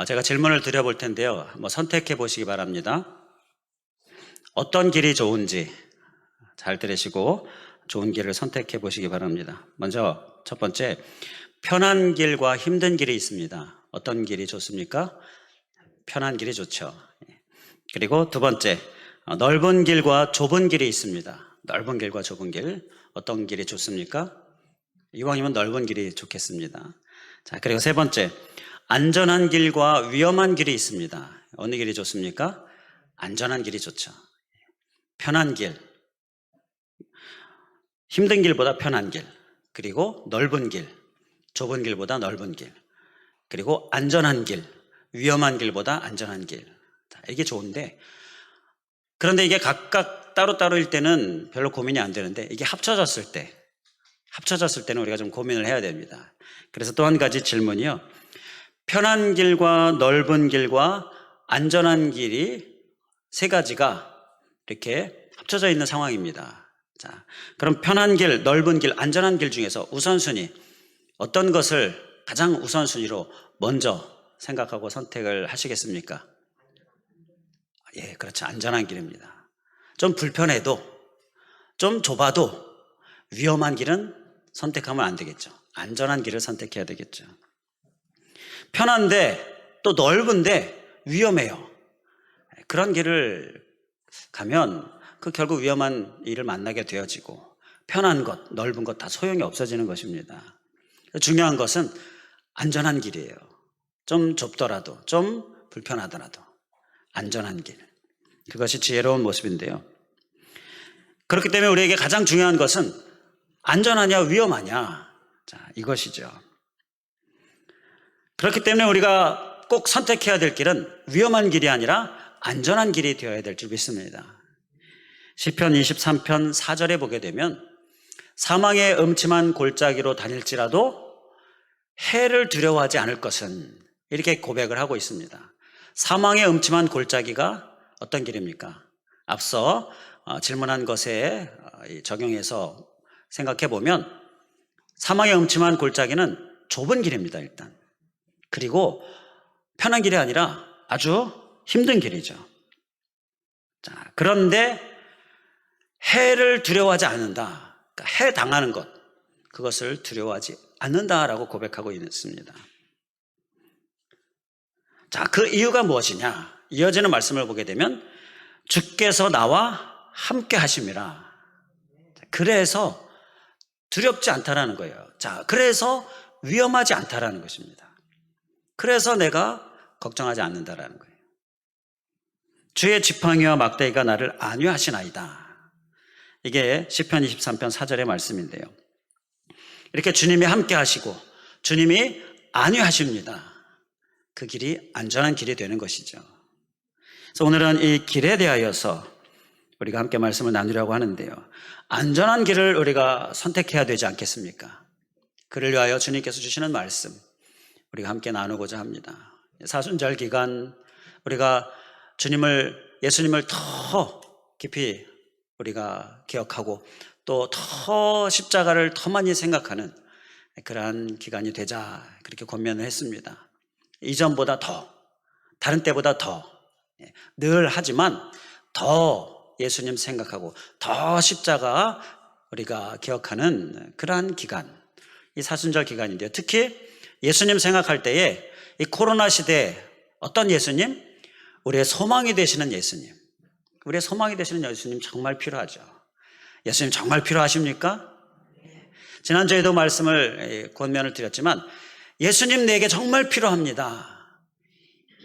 제가 질문을 드려볼 텐데요. 한번 선택해 보시기 바랍니다. 어떤 길이 좋은지 잘 들으시고 좋은 길을 선택해 보시기 바랍니다. 먼저 첫 번째, 편한 길과 힘든 길이 있습니다. 어떤 길이 좋습니까? 편한 길이 좋죠. 그리고 두 번째, 넓은 길과 좁은 길이 있습니다. 넓은 길과 좁은 길, 어떤 길이 좋습니까? 이왕이면 넓은 길이 좋겠습니다. 자, 그리고 세 번째, 안전한 길과 위험한 길이 있습니다. 어느 길이 좋습니까? 안전한 길이 좋죠. 편한 길, 힘든 길보다 편한 길, 그리고 넓은 길, 좁은 길보다 넓은 길, 그리고 안전한 길, 위험한 길보다 안전한 길. 자, 이게 좋은데, 그런데 이게 각각 따로따로일 때는 별로 고민이 안 되는데, 이게 합쳐졌을 때는 우리가 좀 고민을 해야 됩니다. 그래서 또 한 가지 질문이요. 편한 길과 넓은 길과 안전한 길이 세 가지가 이렇게 합쳐져 있는 상황입니다. 자, 그럼 편한 길, 넓은 길, 안전한 길 중에서 우선순위, 어떤 것을 가장 우선순위로 먼저 생각하고 선택을 하시겠습니까? 예, 그렇죠. 안전한 길입니다. 좀 불편해도, 좀 좁아도 위험한 길은 선택하면 안 되겠죠. 안전한 길을 선택해야 되겠죠. 편한데 또 넓은데 위험해요. 그런 길을 가면 결국 위험한 일을 만나게 되어지고 편한 것, 넓은 것 다 소용이 없어지는 것입니다. 중요한 것은 안전한 길이에요. 좀 좁더라도, 좀 불편하더라도 안전한 길. 그것이 지혜로운 모습인데요. 그렇기 때문에 우리에게 가장 중요한 것은 안전하냐 위험하냐, 자, 이것이죠. 그렇기 때문에 우리가 꼭 선택해야 될 길은 위험한 길이 아니라 안전한 길이 되어야 될 줄 믿습니다. 시편 23편 4절에 보게 되면 사망의 음침한 골짜기로 다닐지라도 해를 두려워하지 않을 것은, 이렇게 고백을 하고 있습니다. 사망의 음침한 골짜기가 어떤 길입니까? 앞서 질문한 것에 적용해서 생각해 보면 사망의 음침한 골짜기는 좁은 길입니다, 일단. 그리고 편한 길이 아니라 아주 힘든 길이죠. 자, 그런데 해를 두려워하지 않는다. 그러니까 해 당하는 것, 그것을 두려워하지 않는다라고 고백하고 있습니다. 자, 그 이유가 무엇이냐? 이어지는 말씀을 보게 되면 주께서 나와 함께 하심이라. 그래서 두렵지 않다라는 거예요. 자, 그래서 위험하지 않다라는 것입니다. 그래서 내가 걱정하지 않는다라는 거예요. 주의 지팡이와 막대기가 나를 안위하시나이다. 이게 시편 23편 4절의 말씀인데요. 이렇게 주님이 함께 하시고 주님이 안위하십니다. 그 길이 안전한 길이 되는 것이죠. 그래서 오늘은 이 길에 대하여서 우리가 함께 말씀을 나누려고 하는데요. 안전한 길을 우리가 선택해야 되지 않겠습니까? 그를 위하여 주님께서 주시는 말씀, 우리가 함께 나누고자 합니다. 사순절 기간 우리가 예수님을 더 깊이 우리가 기억하고 또 더 십자가를 더 많이 생각하는 그러한 기간이 되자, 그렇게 권면을 했습니다. 이전보다 더, 다른 때보다 더, 늘 하지만 더 예수님 생각하고 더 십자가 우리가 기억하는 그러한 기간, 이 사순절 기간인데요. 특히 예수님 생각할 때에 이 코로나 시대에 어떤 예수님? 우리의 소망이 되시는 예수님. 우리의 소망이 되시는 예수님 정말 필요하죠. 예수님 정말 필요하십니까? 지난주에도 권면을 드렸지만 예수님 내게 정말 필요합니다.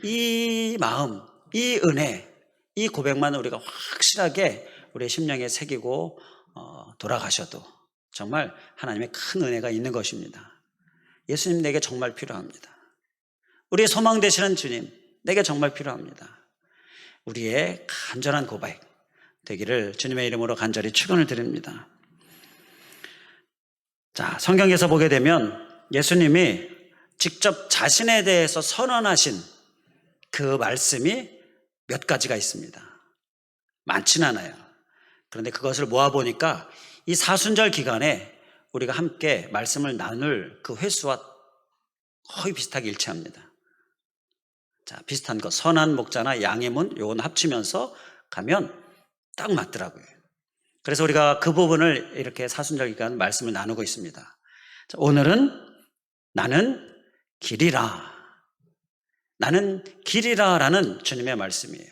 이 마음, 이 은혜, 이 고백만 우리가 확실하게 우리의 심령에 새기고 돌아가셔도 정말 하나님의 큰 은혜가 있는 것입니다. 예수님 내게 정말 필요합니다. 우리의 소망 되시는 주님 내게 정말 필요합니다. 우리의 간절한 고백 되기를 주님의 이름으로 간절히 축원을 드립니다. 자, 성경에서 보게 되면 예수님이 직접 자신에 대해서 선언하신 그 말씀이 몇 가지가 있습니다. 많지는 않아요. 그런데 그것을 모아보니까 이 사순절 기간에 우리가 함께 말씀을 나눌 그 횟수와 거의 비슷하게 일치합니다. 자, 비슷한 거 선한 목자나 양의 문 요건 합치면서 가면 딱 맞더라고요. 그래서 우리가 그 부분을 이렇게 사순절기간 말씀을 나누고 있습니다. 자, 오늘은 나는 길이라. 나는 길이라라는 주님의 말씀이에요.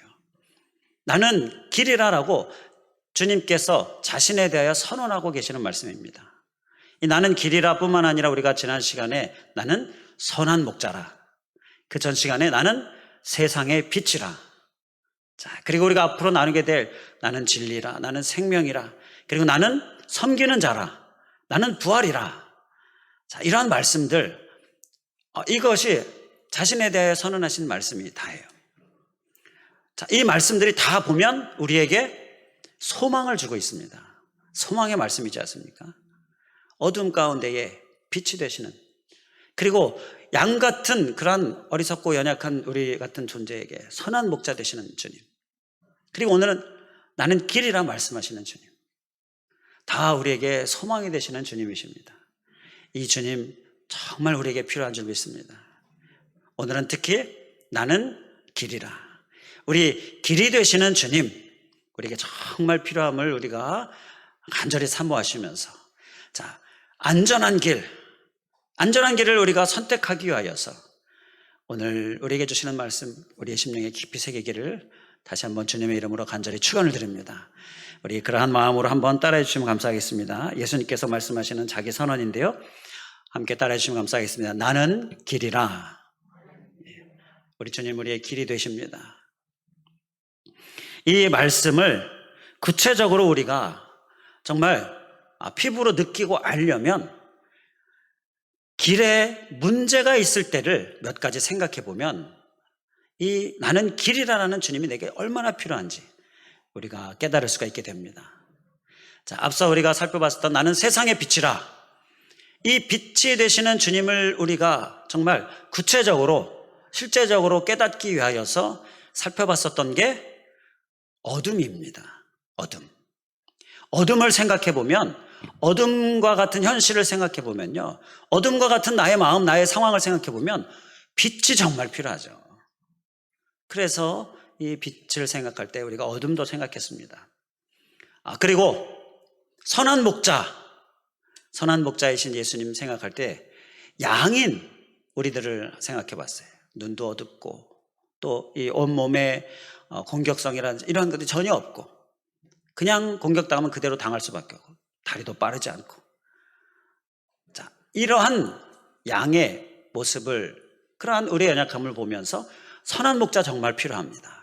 나는 길이라라고 주님께서 자신에 대하여 선언하고 계시는 말씀입니다. 이 나는 길이라 뿐만 아니라 우리가 지난 시간에 나는 선한 목자라, 그 전 시간에 나는 세상의 빛이라, 자, 그리고 우리가 앞으로 나누게 될 나는 진리라, 나는 생명이라, 그리고 나는 섬기는 자라, 나는 부활이라. 자, 이러한 말씀들, 이것이 자신에 대해 선언하신 말씀이 다예요. 자, 이 말씀들이 다 보면 우리에게 소망을 주고 있습니다. 소망의 말씀이지 않습니까? 어둠 가운데에 빛이 되시는, 그리고 양 같은 그러한 어리석고 연약한 우리 같은 존재에게 선한 목자 되시는 주님, 그리고 오늘은 나는 길이라 말씀하시는 주님, 다 우리에게 소망이 되시는 주님이십니다. 이 주님 정말 우리에게 필요한 줄 믿습니다. 오늘은 특히 나는 길이라, 우리 길이 되시는 주님, 우리에게 정말 필요함을 우리가 간절히 사모하시면서, 자, 안전한 길을 우리가 선택하기 위하여서 오늘 우리에게 주시는 말씀 우리의 심령에 깊이 새기기를 다시 한번 주님의 이름으로 간절히 축원을 드립니다. 우리 그러한 마음으로 한번 따라해 주시면 감사하겠습니다. 예수님께서 말씀하시는 자기 선언인데요, 함께 따라해 주시면 감사하겠습니다. 나는 길이라. 우리 주님 우리의 길이 되십니다. 이 말씀을 구체적으로 우리가 정말 피부로 느끼고 알려면 길에 문제가 있을 때를 몇 가지 생각해 보면 이 나는 길이라는 주님이 내게 얼마나 필요한지 우리가 깨달을 수가 있게 됩니다. 자, 앞서 우리가 살펴봤었던 나는 세상의 빛이라, 이 빛이 되시는 주님을 우리가 정말 구체적으로 실제적으로 깨닫기 위하여서 살펴봤었던 게 어둠입니다. 어둠을 생각해 보면, 어둠과 같은 현실을 생각해 보면요, 어둠과 같은 나의 마음, 나의 상황을 생각해 보면 빛이 정말 필요하죠. 그래서 이 빛을 생각할 때 우리가 어둠도 생각했습니다. 그리고 선한 목자이신 예수님 생각할 때 양인 우리들을 생각해 봤어요. 눈도 어둡고 또 이 온몸에 공격성이라든지 이런 것들이 전혀 없고 그냥 공격당하면 그대로 당할 수밖에 없고 다리도 빠르지 않고, 자, 이러한 양의 모습을, 그러한 우리의 연약함을 보면서 선한 목자 정말 필요합니다.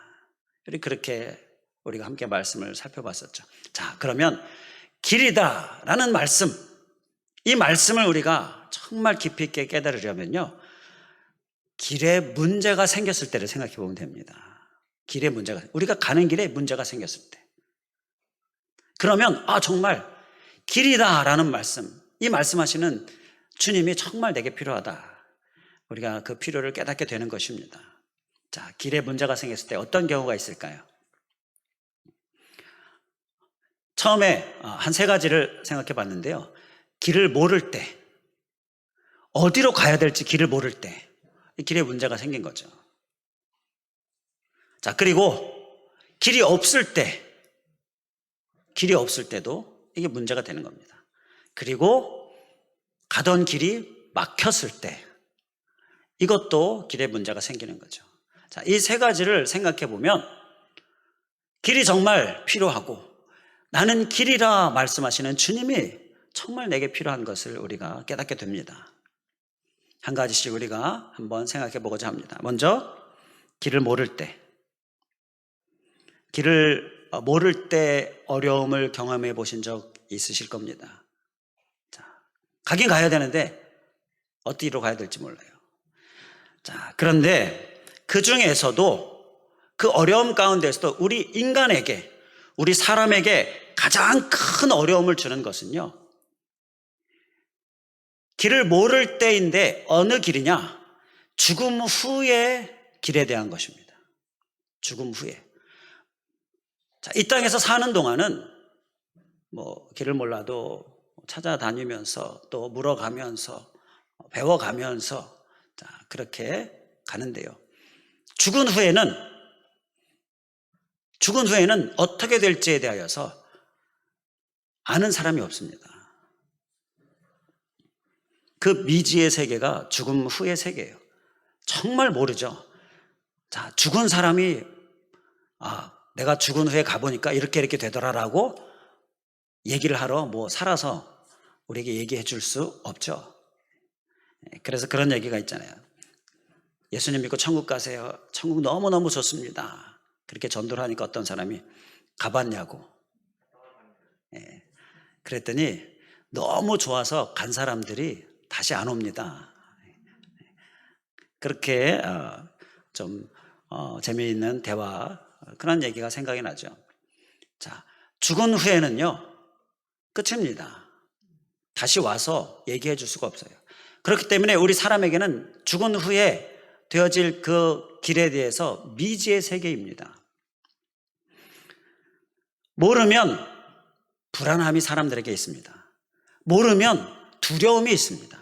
그렇게 우리가 함께 말씀을 살펴봤었죠. 자, 그러면 길이다라는 말씀, 이 말씀을 우리가 정말 깊이 있게 깨달으려면요, 길에 문제가 생겼을 때를 생각해 보면 됩니다. 길에 문제가, 우리가 가는 길에 문제가 생겼을 때, 그러면 정말 길이다라는 말씀, 이 말씀하시는 주님이 정말 내게 필요하다, 우리가 그 필요를 깨닫게 되는 것입니다. 자, 길에 문제가 생겼을 때 어떤 경우가 있을까요? 처음에 한 세 가지를 생각해 봤는데요, 길을 모를 때, 어디로 가야 될지 길을 모를 때 이 길에 문제가 생긴 거죠. 자, 그리고 길이 없을 때도 이게 문제가 되는 겁니다. 그리고 가던 길이 막혔을 때 이것도 길에 문제가 생기는 거죠. 자, 이 세 가지를 생각해 보면 길이 정말 필요하고 나는 길이라 말씀하시는 주님이 정말 내게 필요한 것을 우리가 깨닫게 됩니다. 한 가지씩 우리가 한번 생각해 보고자 합니다. 먼저 길을 모를 때 어려움을 경험해 보신 적 있으실 겁니다. 자, 가긴 가야 되는데 어디로 가야 될지 몰라요. 자, 그런데 그 중에서도 그 어려움 가운데서도 우리 인간에게, 우리 사람에게 가장 큰 어려움을 주는 것은요, 길을 모를 때인데 어느 길이냐? 죽음 후의 길에 대한 것입니다. 죽음 후에. 자, 이 땅에서 사는 동안은 길을 몰라도 찾아다니면서 또 물어가면서 배워가면서, 자, 그렇게 가는데요. 죽은 후에는 어떻게 될지에 대하여서 아는 사람이 없습니다. 그 미지의 세계가 죽음 후의 세계예요. 정말 모르죠. 자, 죽은 사람이 내가 죽은 후에 가보니까 이렇게 되더라라고 얘기를 하러 살아서 우리에게 얘기해 줄 수 없죠. 그래서 그런 얘기가 있잖아요. 예수님 믿고 천국 가세요. 천국 너무너무 좋습니다. 그렇게 전도를 하니까 어떤 사람이 가봤냐고. 그랬더니 너무 좋아서 간 사람들이 다시 안 옵니다. 그렇게 좀 재미있는 대화, 그런 얘기가 생각이 나죠. 자, 죽은 후에는요 끝입니다. 다시 와서 얘기해 줄 수가 없어요. 그렇기 때문에 우리 사람에게는 죽은 후에 되어질 그 길에 대해서 미지의 세계입니다. 모르면 불안함이 사람들에게 있습니다. 모르면 두려움이 있습니다.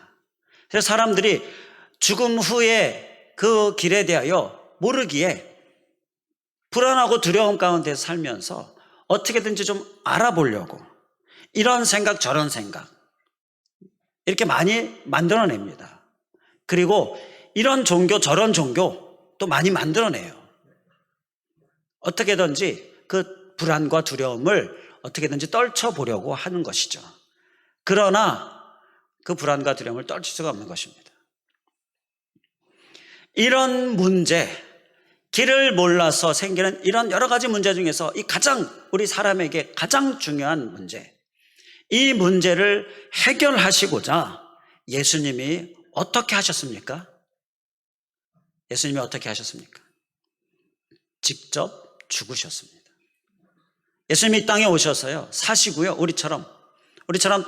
그래서 사람들이 죽음 후에 그 길에 대하여 모르기에 불안하고 두려움 가운데 살면서 어떻게든지 좀 알아보려고 이런 생각 저런 생각 이렇게 많이 만들어냅니다. 그리고 이런 종교 저런 종교 또 많이 만들어내요. 어떻게든지 그 불안과 두려움을 어떻게든지 떨쳐보려고 하는 것이죠. 그러나 그 불안과 두려움을 떨칠 수가 없는 것입니다. 이런 문제, 길을 몰라서 생기는 이런 여러 가지 문제 중에서 우리 사람에게 가장 중요한 문제, 이 문제를 해결하시고자 예수님이 어떻게 하셨습니까? 예수님이 어떻게 하셨습니까? 직접 죽으셨습니다. 예수님이 이 땅에 오셔서요 사시고요, 우리처럼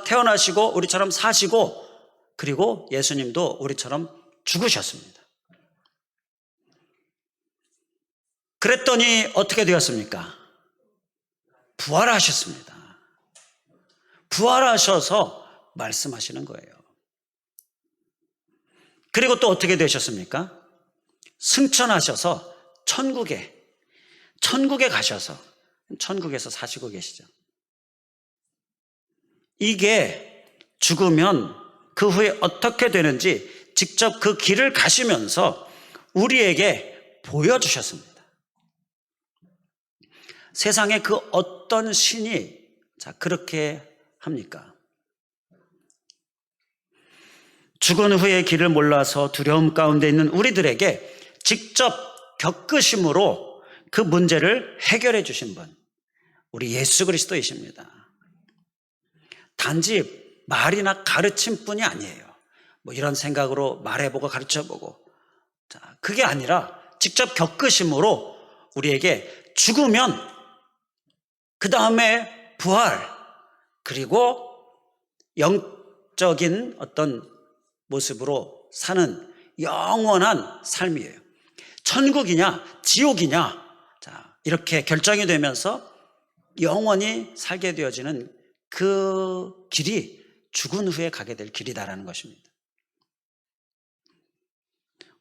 태어나시고 우리처럼 사시고, 그리고 예수님도 우리처럼 죽으셨습니다. 그랬더니 어떻게 되었습니까? 부활하셨습니다. 부활하셔서 말씀하시는 거예요. 그리고 또 어떻게 되셨습니까? 승천하셔서 천국에 가셔서 천국에서 사시고 계시죠. 이게 죽으면 그 후에 어떻게 되는지 직접 그 길을 가시면서 우리에게 보여주셨습니다. 세상에 그 어떤 신이 그렇게 합니까? 죽은 후의 길을 몰라서 두려움 가운데 있는 우리들에게 직접 겪으심으로 그 문제를 해결해 주신 분, 우리 예수 그리스도이십니다. 단지 말이나 가르침뿐이 아니에요. 이런 생각으로 말해보고 가르쳐보고, 그게 아니라 직접 겪으심으로 우리에게 죽으면 그 다음에 부활, 그리고 영적인 어떤 모습으로 사는 영원한 삶이에요. 천국이냐 지옥이냐 이렇게 결정이 되면서 영원히 살게 되어지는 그 길이 죽은 후에 가게 될 길이다라는 것입니다.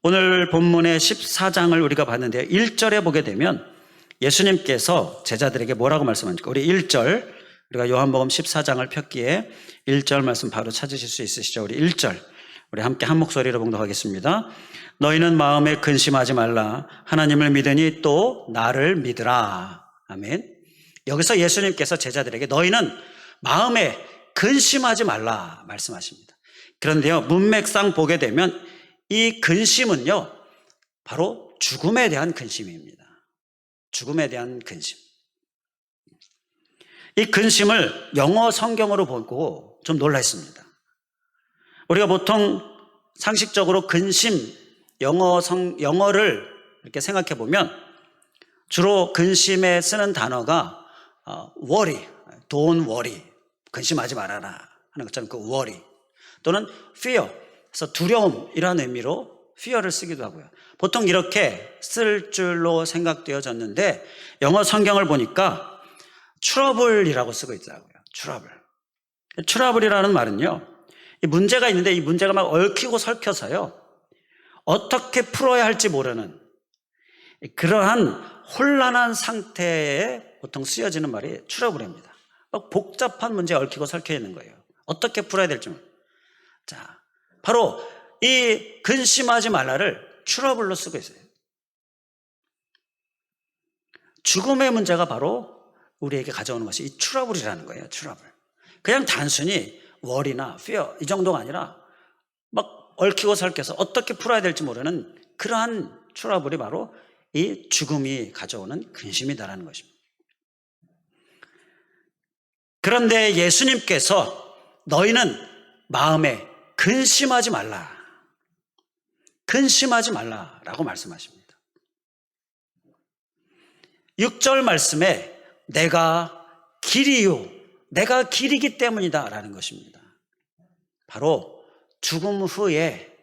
오늘 본문의 14장을 우리가 봤는데요, 1절에 보게 되면 예수님께서 제자들에게 뭐라고 말씀하십니까? 우리 1절, 우리가 요한복음 14장을 폈기에 1절 말씀 바로 찾으실 수 있으시죠? 우리 1절 우리 함께 한 목소리로 봉독하겠습니다. 너희는 마음에 근심하지 말라. 하나님을 믿으니 또 나를 믿으라. 아멘. 여기서 예수님께서 제자들에게 너희는 마음에 근심하지 말라 말씀하십니다. 그런데요, 문맥상 보게 되면 이 근심은요 바로 죽음에 대한 근심입니다. 죽음에 대한 근심. 이 근심을 영어 성경으로 보고 좀 놀랐습니다. 우리가 보통 상식적으로 근심, 영어를 이렇게 생각해 보면 주로 근심에 쓰는 단어가 worry, don't worry, 근심하지 말아라 하는 것처럼 그 worry, 또는 fear, 그래서 두려움이라는 의미로 fear를 쓰기도 하고요. 보통 이렇게 쓸 줄로 생각되어졌는데 영어 성경을 보니까 trouble이라고 쓰고 있더라고요. trouble이라는 말은요, 이 문제가 있는데 이 문제가 막 얽히고 설켜서요 어떻게 풀어야 할지 모르는, 그러한 혼란한 상태에 보통 쓰여지는 말이 트러블입니다. 복잡한 문제에 얽히고 설켜 있는 거예요. 어떻게 풀어야 될지. 자, 바로 이 근심하지 말라를 트러블로 쓰고 있어요. 죽음의 문제가 바로 우리에게 가져오는 것이 이 트러블이라는 거예요. 트러블. 그냥 단순히 월이나 fear 이 정도가 아니라 막 얽히고 설켜서 어떻게 풀어야 될지 모르는 그러한 트러블이 바로 이 죽음이 가져오는 근심이다라는 것입니다. 그런데 예수님께서 너희는 마음에 근심하지 말라. 근심하지 말라라고 말씀하십니다. 6절 말씀에 내가 길이요, 내가 길이기 때문이다 라는 것입니다. 바로 죽음 후에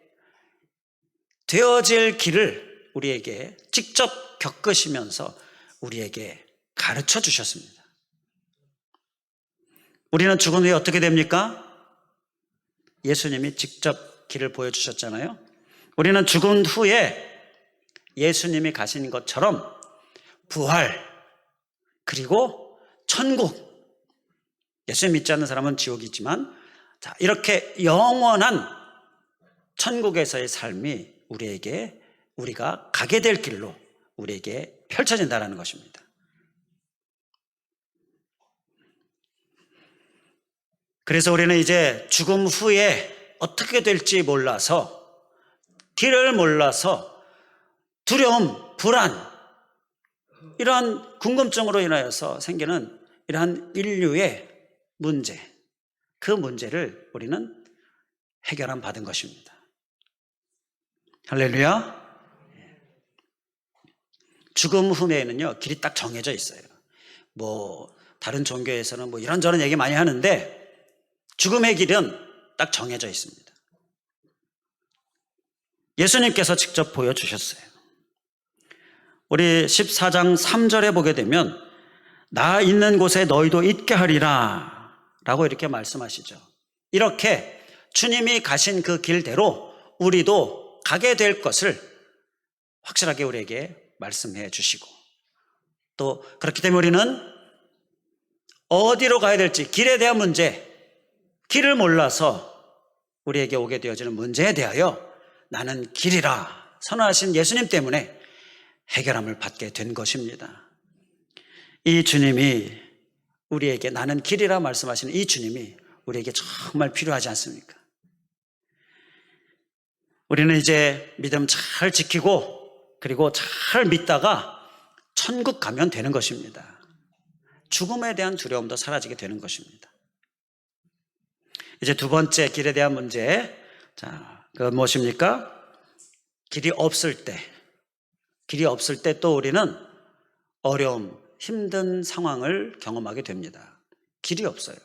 되어질 길을 우리에게 직접 겪으시면서 우리에게 가르쳐 주셨습니다. 우리는 죽은 후에 어떻게 됩니까? 예수님이 직접 길을 보여주셨잖아요. 우리는 죽은 후에 예수님이 가신 것처럼 부활, 그리고 천국, 예수님 믿지 않는 사람은 지옥이지만 자, 이렇게 영원한 천국에서의 삶이 우리가 가게 될 길로 우리에게 펼쳐진다는 것입니다. 그래서 우리는 이제 죽음 후에 어떻게 될지 몰라서, 길을 몰라서 두려움, 불안, 이러한 궁금증으로 인하여서 생기는 이러한 인류의 문제, 그 문제를 우리는 해결함 받은 것입니다. 할렐루야. 죽음 후에는요, 길이 딱 정해져 있어요. 다른 종교에서는 이런저런 얘기 많이 하는데 죽음의 길은 딱 정해져 있습니다. 예수님께서 직접 보여주셨어요. 우리 14장 3절에 보게 되면 나 있는 곳에 너희도 있게 하리라 라고 이렇게 말씀하시죠. 이렇게 주님이 가신 그 길대로 우리도 가게 될 것을 확실하게 우리에게 말씀해 주시고, 또 그렇기 때문에 우리는 어디로 가야 될지, 길에 대한 문제, 길을 몰라서 우리에게 오게 되어지는 문제에 대하여 나는 길이라 선언하신 예수님 때문에 해결함을 받게 된 것입니다. 이 주님이 우리에게 나는 길이라 말씀하시는 이 주님이 우리에게 정말 필요하지 않습니까? 우리는 이제 믿음 잘 지키고 그리고 잘 믿다가 천국 가면 되는 것입니다. 죽음에 대한 두려움도 사라지게 되는 것입니다. 이제 두 번째 길에 대한 문제, 그건 무엇입니까? 길이 없을 때 또 우리는 어려움, 힘든 상황을 경험하게 됩니다. 길이 없어요.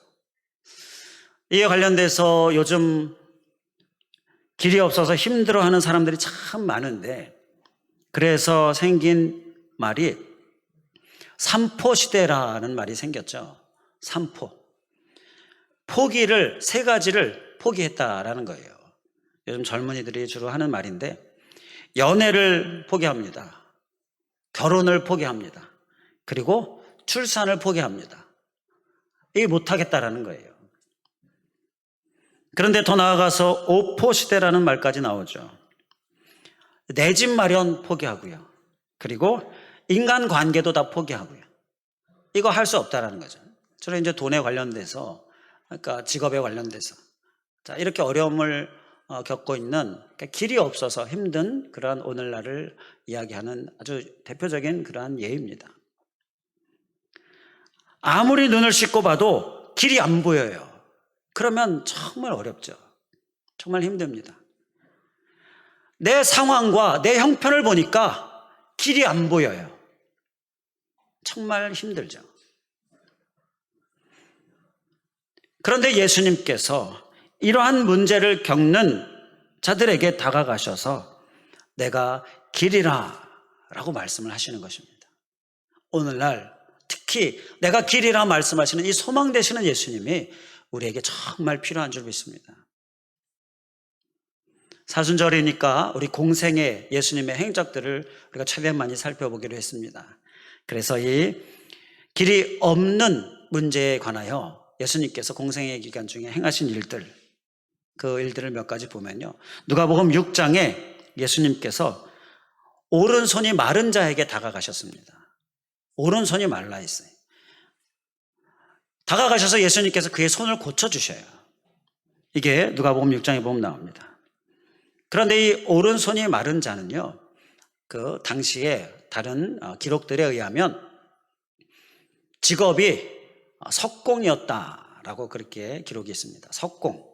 이에 관련돼서 요즘 길이 없어서 힘들어하는 사람들이 참 많은데, 그래서 생긴 말이 삼포시대라는 말이 생겼죠. 삼포. 포기를, 세 가지를 포기했다라는 거예요. 요즘 젊은이들이 주로 하는 말인데, 연애를 포기합니다. 결혼을 포기합니다. 그리고 출산을 포기합니다. 이게 못하겠다라는 거예요. 그런데 더 나아가서 오포시대라는 말까지 나오죠. 내 집 마련 포기하고요. 그리고 인간관계도 다 포기하고요. 이거 할 수 없다라는 거죠. 저는 이제 돈에 관련돼서, 그러니까 직업에 관련돼서 이렇게 어려움을 겪고 있는, 그러니까 길이 없어서 힘든 그러한 오늘날을 이야기하는 아주 대표적인 그러한 예입니다. 아무리 눈을 씻고 봐도 길이 안 보여요. 그러면 정말 어렵죠. 정말 힘듭니다. 내 상황과 내 형편을 보니까 길이 안 보여요. 정말 힘들죠. 그런데 예수님께서 이러한 문제를 겪는 자들에게 다가가셔서 내가 길이라 라고 말씀을 하시는 것입니다. 오늘날 특히 내가 길이라 말씀하시는 이 소망 되시는 예수님이 우리에게 정말 필요한 줄 믿습니다. 사순절이니까 우리 공생의 예수님의 행적들을 우리가 최대한 많이 살펴보기로 했습니다. 그래서 이 길이 없는 문제에 관하여 예수님께서 공생의 기간 중에 행하신 일들, 그 일들을 몇 가지 보면요, 누가복음 6장에 예수님께서 오른손이 마른 자에게 다가가셨습니다. 오른손이 말라 있어요. 다가가셔서 예수님께서 그의 손을 고쳐주셔요. 이게 누가복음 6장에 보면 나옵니다. 그런데 이 오른손이 마른 자는요, 그 당시에 다른 기록들에 의하면 직업이 석공이었다라고 그렇게 기록이 있습니다. 석공.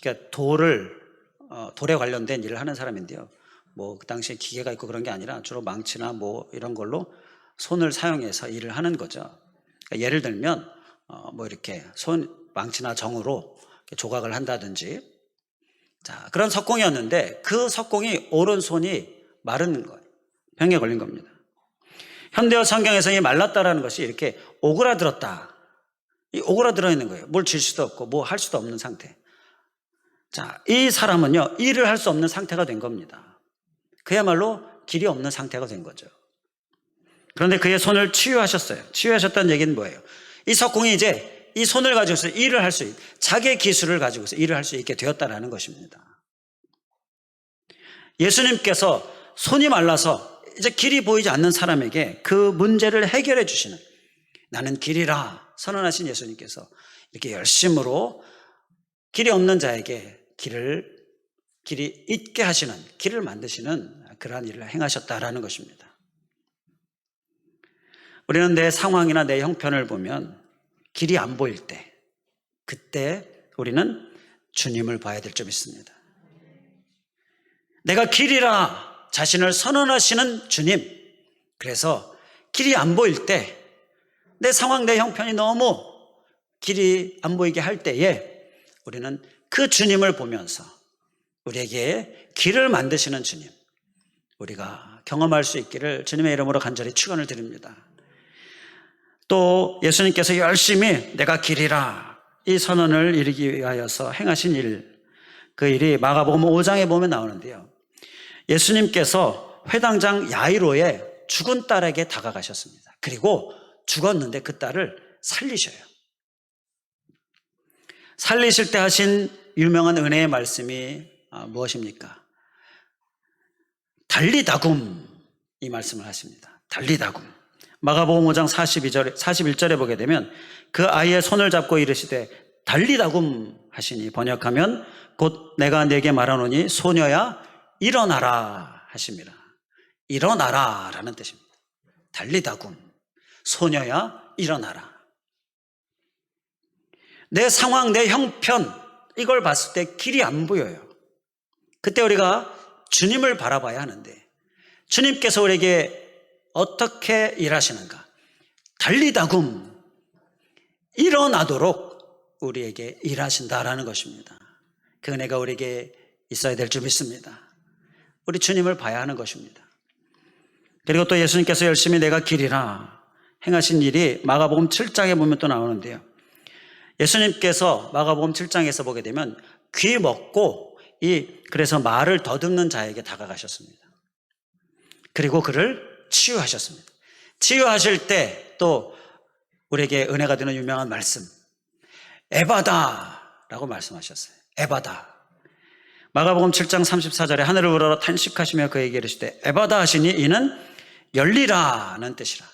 그러니까 돌에 관련된 일을 하는 사람인데요. 뭐 그 당시에 기계가 있고 그런 게 아니라 주로 망치나 뭐 이런 걸로 손을 사용해서 일을 하는 거죠. 그러니까 예를 들면 뭐 이렇게 망치나 정으로 조각을 한다든지, 자, 그런 석공이었는데 그 석공이 오른손이 마른 거예요. 병에 걸린 겁니다. 현대어 성경에서 이 말랐다라는 것이 이렇게 오그라들었다, 이 오그라들어 있는 거예요. 뭘 질 수도 없고 뭐 할 수도 없는 상태. 자, 이 사람은요, 일을 할 수 없는 상태가 된 겁니다. 그야말로 길이 없는 상태가 된 거죠. 그런데 그의 손을 치유하셨어요. 치유하셨다는 얘기는 뭐예요? 이 석공이 이제 이 손을 가지고서 일을 할 수 있는, 자기의 기술을 가지고서 일을 할 수 있게 되었다라는 것입니다. 예수님께서 손이 말라서 이제 길이 보이지 않는 사람에게 그 문제를 해결해 주시는, 나는 길이라 선언하신 예수님께서 이렇게 열심으로 길이 없는 자에게 길이 있게 하시는, 길을 만드시는 그러한 일을 행하셨다라는 것입니다. 우리는 내 상황이나 내 형편을 보면 길이 안 보일 때, 그때 우리는 주님을 봐야 될 점이 있습니다. 내가 길이라 자신을 선언하시는 주님, 그래서 길이 안 보일 때, 내 상황, 내 형편이 너무 길이 안 보이게 할 때에 우리는 그 주님을 보면서 우리에게 길을 만드시는 주님, 우리가 경험할 수 있기를 주님의 이름으로 간절히 축원을 드립니다. 또 예수님께서 열심히 내가 길이라 이 선언을 이루기 위하여서 행하신 일, 그 일이 마가복음 5장에 보면 나오는데요, 예수님께서 회당장 야이로의 죽은 딸에게 다가가셨습니다. 그리고 죽었는데 그 딸을 살리셔요. 살리실 때 하신 유명한 은혜의 말씀이 무엇입니까? 달리다굼, 이 말씀을 하십니다. 달리다굼. 마가복음 5장 41절에 보게 되면 그 아이의 손을 잡고 이르시되 달리다굼 하시니, 번역하면 곧 내가 네게 말하노니 소녀야 일어나라 하십니다. 일어나라 라는 뜻입니다. 달리다굼, 소녀야 일어나라. 내 상황, 내 형편, 이걸 봤을 때 길이 안 보여요. 그때 우리가 주님을 바라봐야 하는데, 주님께서 우리에게 어떻게 일하시는가? 달리다굼, 일어나도록 우리에게 일하신다라는 것입니다. 그 은혜가 우리에게 있어야 될 줄 믿습니다. 우리 주님을 봐야 하는 것입니다. 그리고 또 예수님께서 열심히 내가 길이라 행하신 일이 마가복음 7장에 보면 또 나오는데요, 예수님께서 마가복음 7장에서 보게 되면 귀 먹고 그래서 말을 더듬는 자에게 다가가셨습니다. 그리고 그를 치유하셨습니다. 치유하실 때 또 우리에게 은혜가 되는 유명한 말씀, 에바다라고 말씀하셨어요. 에바다. 마가복음 7장 34절에 하늘을 우러러 탄식하시며 그에게 이르시되 에바다 하시니 이는 열리라는 뜻이라.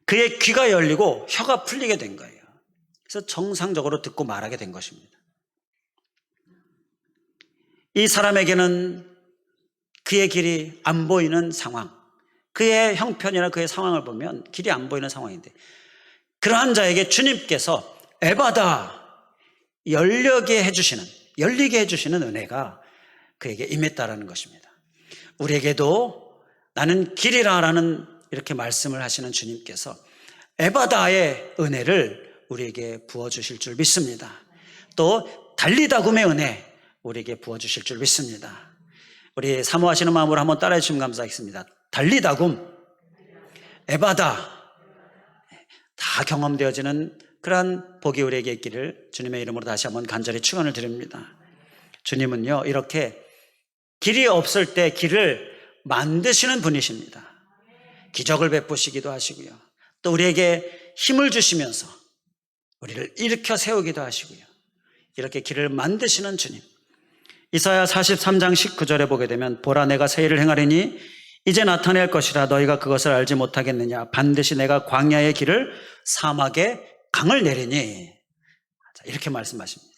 그의 귀가 열리고 혀가 풀리게 된 거예요. 그래서 정상적으로 듣고 말하게 된 것입니다. 이 사람에게는 그의 길이 안 보이는 상황, 그의 형편이나 그의 상황을 보면 길이 안 보이는 상황인데, 그러한 자에게 주님께서 에바다, 열리게 해주시는 은혜가 그에게 임했다라는 것입니다. 우리에게도 나는 길이라라는 이렇게 말씀을 하시는 주님께서 에바다의 은혜를 우리에게 부어주실 줄 믿습니다. 또 달리다굼의 은혜 우리에게 부어주실 줄 믿습니다. 우리 사모하시는 마음으로 한번 따라해 주시면 감사하겠습니다. 달리다굼, 에바다, 다 경험되어지는 그러한 복이 우리에게 있기를 주님의 이름으로 다시 한번 간절히 축원을 드립니다. 주님은요, 이렇게 길이 없을 때 길을 만드시는 분이십니다. 기적을 베푸시기도 하시고요. 또 우리에게 힘을 주시면서 우리를 일으켜 세우기도 하시고요. 이렇게 길을 만드시는 주님. 이사야 43장 19절에 보게 되면 보라 내가 새 일을 행하리니 이제 나타낼 것이라 너희가 그것을 알지 못하겠느냐. 반드시 내가 광야의 길을 사막에 강을 내리니. 이렇게 말씀하십니다.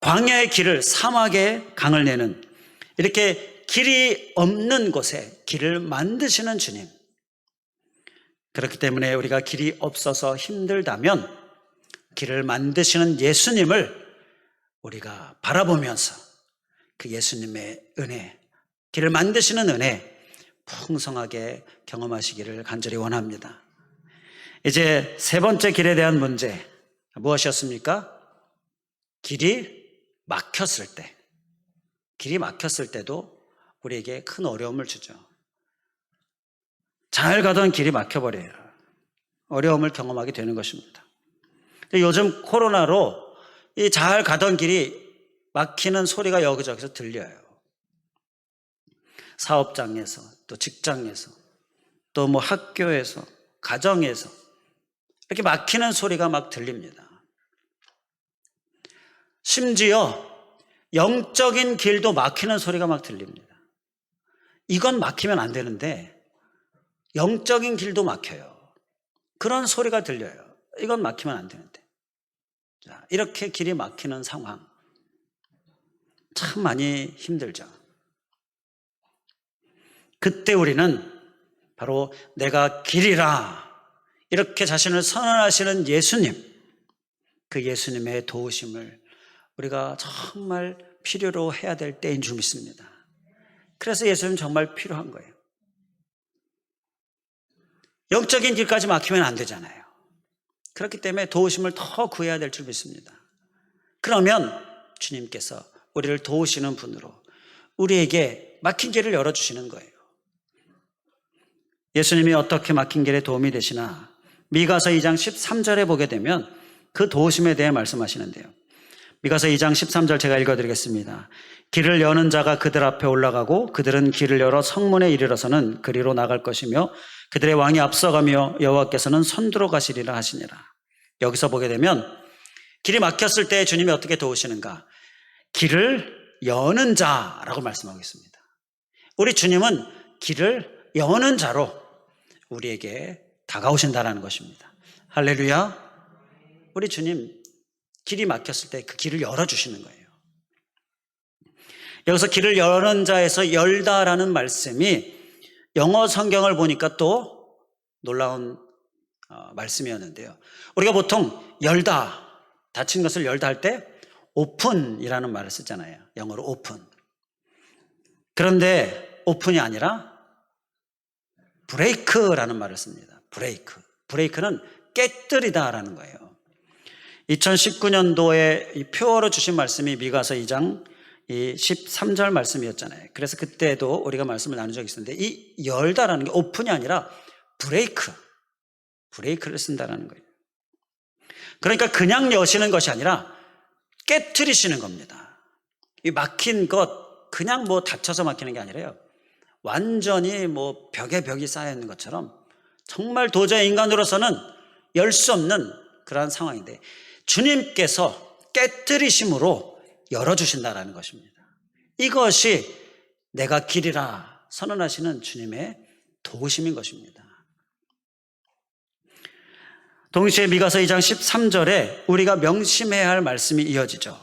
광야의 길을 사막에 강을 내는, 이렇게 길이 없는 곳에 길을 만드시는 주님. 그렇기 때문에 우리가 길이 없어서 힘들다면 길을 만드시는 예수님을 우리가 바라보면서 그 예수님의 은혜, 길을 만드시는 은혜 풍성하게 경험하시기를 간절히 원합니다. 이제 세 번째 길에 대한 문제 무엇이었습니까? 길이 막혔을 때, 길이 막혔을 때도 우리에게 큰 어려움을 주죠. 잘 가던 길이 막혀버려요. 어려움을 경험하게 되는 것입니다. 요즘 코로나로 이 잘 가던 길이 막히는 소리가 여기저기서 들려요. 사업장에서, 또 직장에서, 또 뭐 학교에서, 가정에서 이렇게 막히는 소리가 막 들립니다. 심지어 영적인 길도 막히는 소리가 막 들립니다. 이건 막히면 안 되는데 영적인 길도 막혀요. 그런 소리가 들려요. 이건 막히면 안 되는데. 자, 이렇게 길이 막히는 상황 참 많이 힘들죠. 그때 우리는 바로 내가 길이라 이렇게 자신을 선언하시는 예수님, 그 예수님의 도우심을 우리가 정말 필요로 해야 될 때인 줄 믿습니다. 그래서 예수님 정말 필요한 거예요. 영적인 길까지 막히면 안 되잖아요. 그렇기 때문에 도우심을 더 구해야 될 줄 믿습니다. 그러면 주님께서 우리를 도우시는 분으로 우리에게 막힌 길을 열어주시는 거예요. 예수님이 어떻게 막힌 길에 도움이 되시나 미가서 2장 13절에 보게 되면 그 도우심에 대해 말씀하시는데요. 미가서 2장 13절 제가 읽어드리겠습니다. 길을 여는 자가 그들 앞에 올라가고 그들은 길을 열어 성문에 이르러서는 그리로 나갈 것이며 그들의 왕이 앞서가며 여호와께서는 선두로 가시리라 하시니라. 여기서 보게 되면 길이 막혔을 때 주님이 어떻게 도우시는가? 길을 여는 자라고 말씀하고 있습니다. 우리 주님은 길을 여는 자로 우리에게 다가오신다는 것입니다. 할렐루야. 우리 주님 길이 막혔을 때 그 길을 열어주시는 거예요. 여기서 길을 여는 자에서 열다라는 말씀이 영어 성경을 보니까 또 놀라운 말씀이었는데요. 우리가 보통 열다, 닫힌 것을 열다 할 때 오픈이라는 말을 쓰잖아요. 영어로 오픈. 그런데 오픈이 아니라 브레이크라는 말을 씁니다. 브레이크. 브레이크는 깨뜨리다라는 거예요. 2019년도에 이 표어로 주신 말씀이 미가서 2장 13절 말씀이었잖아요. 그래서 그때도 우리가 말씀을 나눈 적이 있었는데 이 열다라는 게 오픈이 아니라 브레이크를 쓴다라는 거예요. 그러니까 그냥 여시는 것이 아니라 깨트리시는 겁니다. 이 막힌 것 그냥 뭐 닫혀서 막히는 게 아니라요. 완전히 뭐 벽에 벽이 쌓여 있는 것처럼 정말 도저히 인간으로서는 열 수 없는 그러한 상황인데 주님께서 깨트리심으로 열어주신다라는 것입니다. 이것이 내가 길이라 선언하시는 주님의 도우심인 것입니다. 동시에 미가서 2장 13절에 우리가 명심해야 할 말씀이 이어지죠.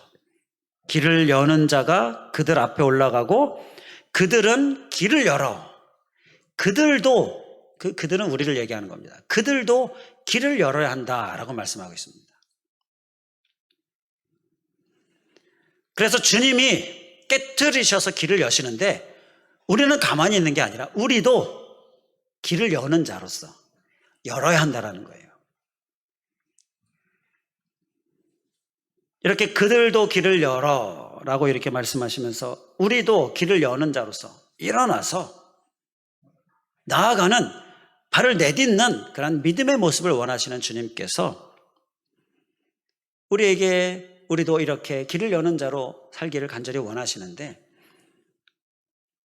길을 여는 자가 그들 앞에 올라가고 그들은 길을 열어. 그들은 우리를 얘기하는 겁니다. 그들도 길을 열어야 한다라고 말씀하고 있습니다. 그래서 주님이 깨트리셔서 길을 여시는데 우리는 가만히 있는 게 아니라 우리도 길을 여는 자로서 열어야 한다라는 거예요. 이렇게 그들도 길을 열어라고 이렇게 말씀하시면서 우리도 길을 여는 자로서 일어나서 나아가는 발을 내딛는 그런 믿음의 모습을 원하시는 주님께서 우리에게 우리도 이렇게 길을 여는 자로 살기를 간절히 원하시는데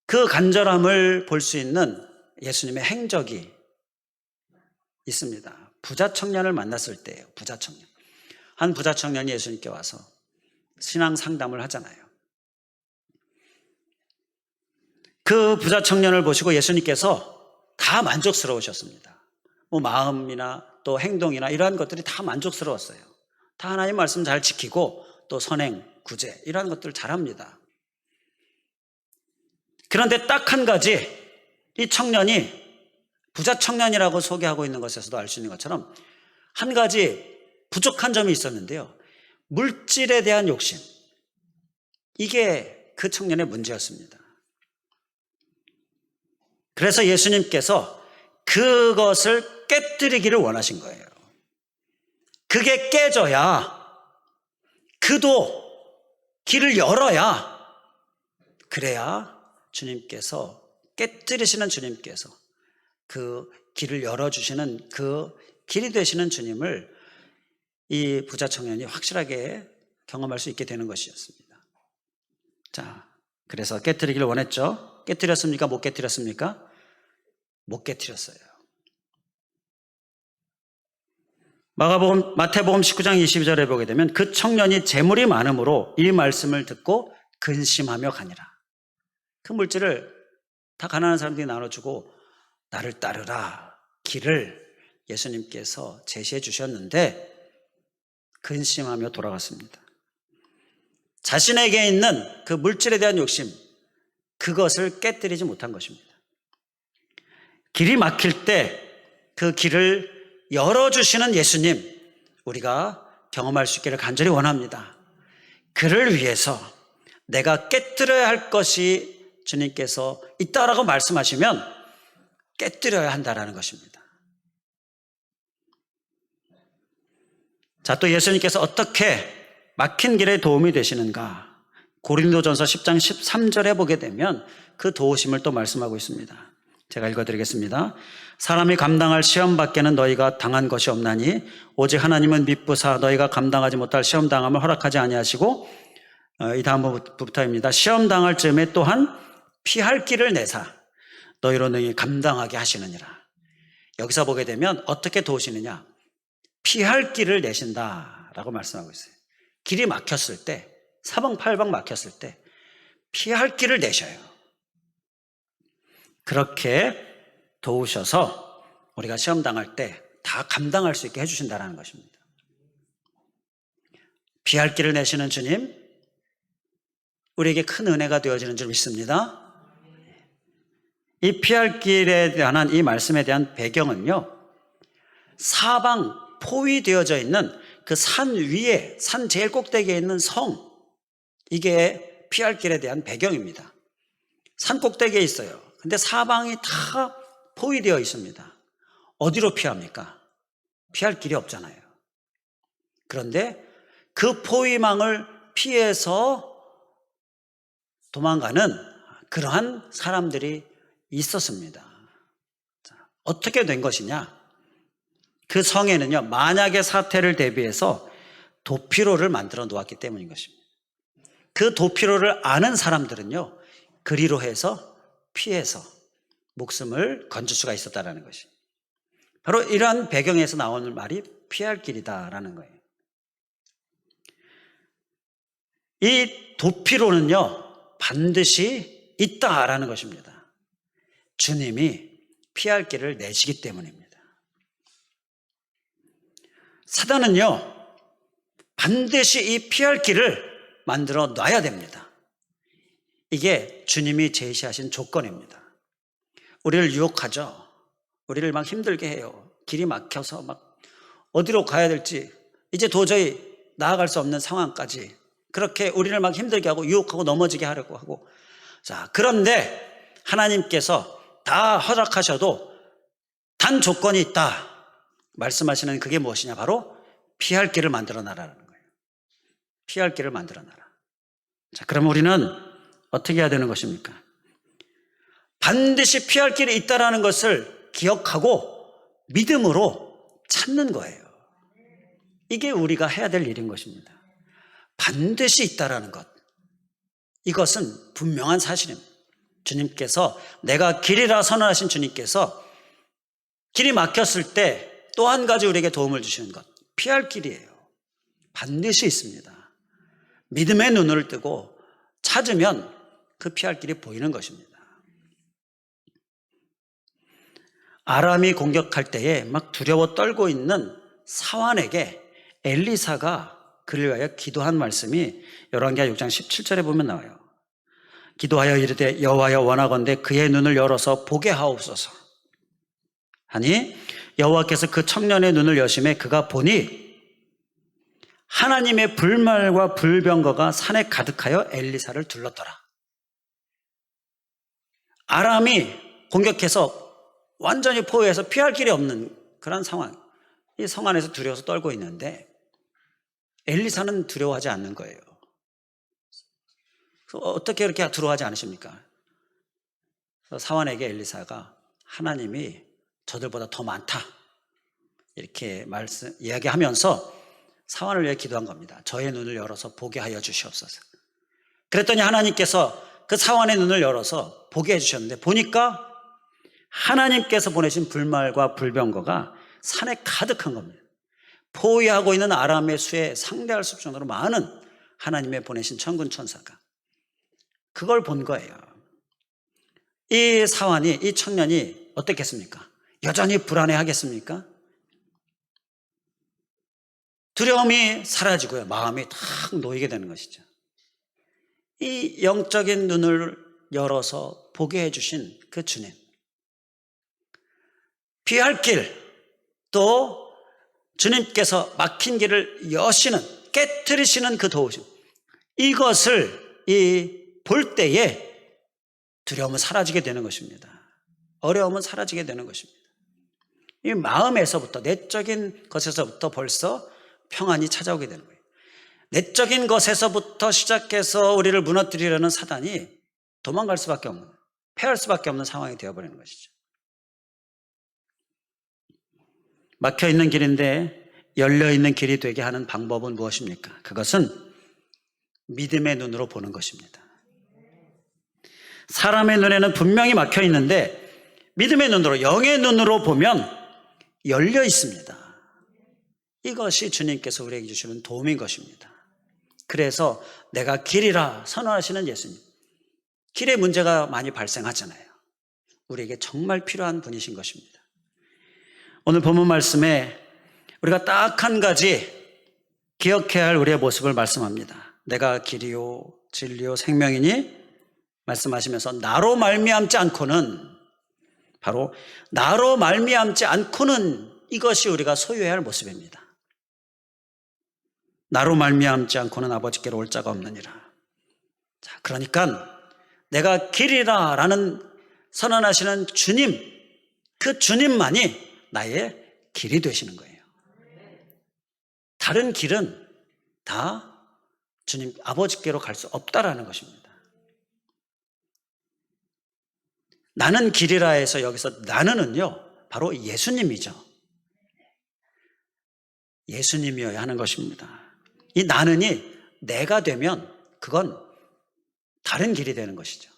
그 간절함을 볼 수 있는 예수님의 행적이 있습니다. 부자 청년을 만났을 때예요. 부자 청년. 한 부자 청년이 예수님께 와서 신앙 상담을 하잖아요. 그 부자 청년을 보시고 예수님께서 다 만족스러우셨습니다. 뭐 마음이나 또 행동이나 이러한 것들이 다 만족스러웠어요. 다 하나님 말씀 잘 지키고 또 선행, 구제 이러한 것들을 잘합니다. 그런데 딱 한 가지, 이 청년이 부자 청년이라고 소개하고 있는 것에서도 알 수 있는 것처럼 한 가지 부족한 점이 있었는데요. 물질에 대한 욕심. 이게 그 청년의 문제였습니다. 그래서 예수님께서 그것을 깨뜨리기를 원하신 거예요. 그게 깨져야, 그도 길을 열어야, 그래야 주님께서, 깨뜨리시는 주님께서 그 길을 열어주시는 그 길이 되시는 주님을 이 부자 청년이 확실하게 경험할 수 있게 되는 것이었습니다. 자, 그래서 깨뜨리기를 원했죠. 깨뜨렸습니까? 못 깨뜨렸습니까? 못 깨뜨렸어요. 마태복음 19장 22절에 보게 되면 그 청년이 재물이 많음으로 이 말씀을 듣고 근심하며 가니라. 그 물질을 다 가난한 사람들이 나눠주고 나를 따르라 길을 예수님께서 제시해 주셨는데 근심하며 돌아갔습니다. 자신에게 있는 그 물질에 대한 욕심, 그것을 깨뜨리지 못한 것입니다. 길이 막힐 때 그 길을 열어주시는 예수님, 우리가 경험할 수 있기를 간절히 원합니다. 그를 위해서 내가 깨뜨려야 할 것이 주님께서 있다라고 말씀하시면 깨뜨려야 한다라는 것입니다. 자, 또 예수님께서 어떻게 막힌 길에 도움이 되시는가? 고린도전서 10장 13절에 보게 되면 그 도우심을 또 말씀하고 있습니다. 제가 읽어드리겠습니다. 사람이 감당할 시험 밖에는 너희가 당한 것이 없나니 오직 하나님은 미쁘사 너희가 감당하지 못할 시험 당함을 허락하지 아니하시고, 이 다음 부부터입니다. 시험 당할 즈음에 또한 피할 길을 내사 너희로 능히 감당하게 하시느니라. 여기서 보게 되면 어떻게 도우시느냐? 피할 길을 내신다라고 말씀하고 있어요. 길이 막혔을 때, 사방팔방 막혔을 때 피할 길을 내셔요. 그렇게 도우셔서 우리가 시험 당할 때 다 감당할 수 있게 해주신다는 것입니다. 피할 길을 내시는 주님, 우리에게 큰 은혜가 되어지는 줄 믿습니다. 이 피할 길에 관한 이 말씀에 대한 배경은요, 사방 포위되어져 있는 그 산 위에, 산 제일 꼭대기에 있는 성, 이게 피할 길에 대한 배경입니다. 산 꼭대기에 있어요. 근데 사방이 다 포위되어 있습니다. 어디로 피합니까? 피할 길이 없잖아요. 그런데 그 포위망을 피해서 도망가는 그러한 사람들이 있었습니다. 자, 어떻게 된 것이냐? 그 성에는요, 만약의 사태를 대비해서 도피로를 만들어 놓았기 때문인 것입니다. 그 도피로를 아는 사람들은요, 그리로 해서 피해서 목숨을 건질 수가 있었다는 것이, 바로 이러한 배경에서 나오는 말이 피할 길이다라는 거예요. 이 도피로는요, 반드시 있다라는 것입니다. 주님이 피할 길을 내시기 때문입니다. 사단은요, 반드시 이 피할 길을 만들어 놔야 됩니다. 이게 주님이 제시하신 조건입니다. 우리를 유혹하죠. 우리를 막 힘들게 해요. 길이 막혀서 막 어디로 가야 될지 이제 도저히 나아갈 수 없는 상황까지 그렇게 우리를 막 힘들게 하고 유혹하고 넘어지게 하려고 하고. 자, 그런데 하나님께서 다 허락하셔도 단 조건이 있다 말씀하시는 그게 무엇이냐? 바로 피할 길을 만들어 놔라는 거예요. 피할 길을 만들어 놔라. 자, 그럼 우리는 어떻게 해야 되는 것입니까? 반드시 피할 길이 있다라는 것을 기억하고 믿음으로 찾는 거예요. 이게 우리가 해야 될 일인 것입니다. 반드시 있다라는 것. 이것은 분명한 사실입니다. 주님께서, 내가 길이라 선언하신 주님께서 길이 막혔을 때 또 한 가지 우리에게 도움을 주시는 것, 피할 길이에요. 반드시 있습니다. 믿음의 눈을 뜨고 찾으면 그 피할 길이 보이는 것입니다. 아람이 공격할 때에 막 두려워 떨고 있는 사환에게 엘리사가 그를 위하여 기도한 말씀이 열왕기하 6장 17절에 보면 나와요. 기도하여 이르되 여호와여 원하건대 그의 눈을 열어서 보게 하옵소서 하니 여호와께서 그 청년의 눈을 여심해 그가 보니 하나님의 불말과 불병거가 산에 가득하여 엘리사를 둘렀더라. 아람이 공격해서 완전히 포위해서 피할 길이 없는 그런 상황, 이 성 안에서 두려워서 떨고 있는데 엘리사는 두려워하지 않는 거예요. 어떻게 이렇게 두려워하지 않으십니까? 사환에게 엘리사가 하나님이 저들보다 더 많다 이렇게 이야기하면서 사환을 위해 기도한 겁니다. 저의 눈을 열어서 보게 하여 주시옵소서. 그랬더니 하나님께서 그 사환의 눈을 열어서 보게 해주셨는데 보니까 하나님께서 보내신 불말과 불병거가 산에 가득한 겁니다. 포위하고 있는 아람의 수에 상대할 수 없을 정도로 많은 하나님의 보내신 천군 천사가 그걸 본 거예요. 이 사환이, 이 청년이 어떻겠습니까? 여전히 불안해하겠습니까? 두려움이 사라지고요. 마음이 탁 놓이게 되는 것이죠. 이 영적인 눈을 열어서 보게 해주신 그 주님. 피할 길, 또 주님께서 막힌 길을 여시는, 깨트리시는 그 도우심. 이것을 볼 때에 두려움은 사라지게 되는 것입니다. 어려움은 사라지게 되는 것입니다. 이 마음에서부터, 내적인 것에서부터 벌써 평안이 찾아오게 되는 거예요. 내적인 것에서부터 시작해서 우리를 무너뜨리려는 사단이 도망갈 수밖에 없는, 패할 수밖에 없는 상황이 되어버리는 것이죠. 막혀있는 길인데 열려있는 길이 되게 하는 방법은 무엇입니까? 그것은 믿음의 눈으로 보는 것입니다. 사람의 눈에는 분명히 막혀있는데 믿음의 눈으로, 영의 눈으로 보면 열려 있습니다. 이것이 주님께서 우리에게 주시는 도움인 것입니다. 그래서 내가 길이라 선언하시는 예수님, 길에 문제가 많이 발생하잖아요. 우리에게 정말 필요한 분이신 것입니다. 오늘 본문 말씀에 우리가 딱 한 가지 기억해야 할 우리의 모습을 말씀합니다. 내가 길이요 진리요 생명이니 말씀하시면서 나로 말미암지 않고는, 바로 나로 말미암지 않고는, 이것이 우리가 소유해야 할 모습입니다. 나로 말미암지 않고는 아버지께로 올 자가 없느니라. 자, 그러니까 내가 길이라 라는 선언하시는 주님, 그 주님만이 나의 길이 되시는 거예요. 다른 길은 다 주님 아버지께로 갈 수 없다라는 것입니다. 나는 길이라 해서 여기서 나는은요, 바로 예수님이죠. 예수님이어야 하는 것입니다. 이 나는이 내가 되면 그건 다른 길이 되는 것이죠.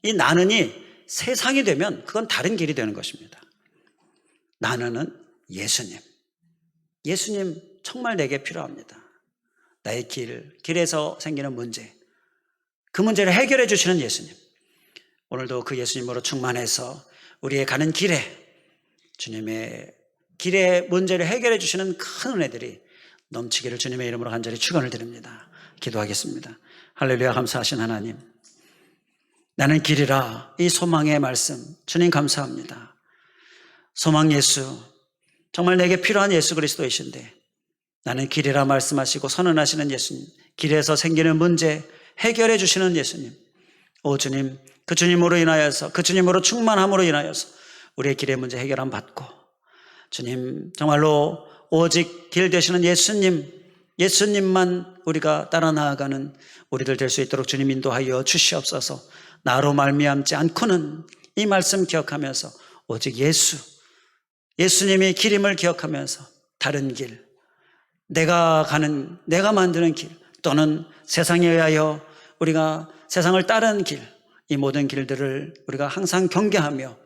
이 나는이 세상이 되면 그건 다른 길이 되는 것입니다. 나는은 예수님. 예수님 정말 내게 필요합니다. 나의 길에서 생기는 문제, 그 문제를 해결해 주시는 예수님. 오늘도 그 예수님으로 충만해서 우리의 가는 길에, 주님의 길의 문제를 해결해 주시는 큰 은혜들이 넘치기를 주님의 이름으로 간절히 축원을 드립니다. 기도하겠습니다. 할렐루야. 감사하신 하나님, 나는 길이라, 이 소망의 말씀 주님 감사합니다. 소망 예수, 정말 내게 필요한 예수 그리스도이신데 나는 길이라 말씀하시고 선언하시는 예수님, 길에서 생기는 문제 해결해 주시는 예수님, 오 주님, 그 주님으로 인하여서, 그 주님으로 충만함으로 인하여서 우리의 길의 문제 해결함 받고, 주님 정말로 오직 길 되시는 예수님, 예수님만 우리가 따라 나아가는 우리들 될 수 있도록 주님 인도하여 주시옵소서. 나로 말미암지 않고는, 이 말씀 기억하면서 오직 예수님이 길임을 기억하면서 다른 길, 내가 만드는 길, 또는 세상에 의하여 우리가 세상을 따르는 길, 이 모든 길들을 우리가 항상 경계하며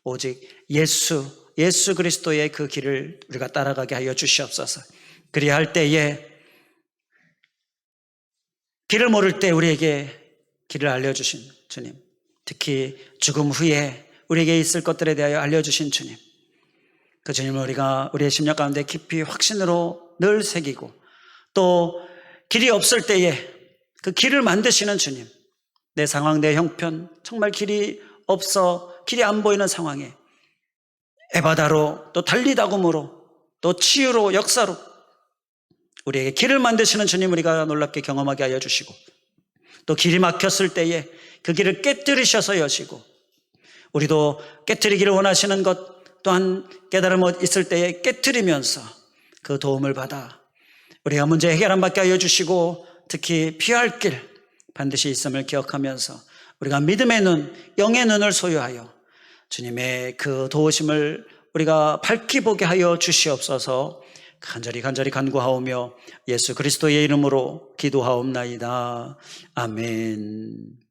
오직 예수 그리스도의 그 길을 우리가 따라가게 하여 주시옵소서. 그리할 때에 길을 모를 때 우리에게 길을 알려주신 주님, 특히 죽음 후에 우리에게 있을 것들에 대하여 알려주신 주님, 그 주님을 우리가 우리의 심령 가운데 깊이 확신으로 늘 새기고, 또 길이 없을 때에 그 길을 만드시는 주님, 내 상황, 내 형편, 정말 길이 없어 길이 안 보이는 상황에 에바다로, 또 달리다굼으로, 또 치유로, 역사로 우리에게 길을 만드시는 주님 우리가 놀랍게 경험하게 하여 주시고, 또 길이 막혔을 때에 그 길을 깨뜨리셔서 여시고, 우리도 깨뜨리기를 원하시는 것 또한 깨달음 있을 때에 깨뜨리면서 그 도움을 받아 우리가 문제 해결 안 받게 하여 주시고, 특히 피할 길 반드시 있음을 기억하면서 우리가 믿음의 눈, 영의 눈을 소유하여 주님의 그 도우심을 우리가 밝히 보게 하여 주시옵소서. 간절히 간구하오며 예수 그리스도의 이름으로 기도하옵나이다. 아멘.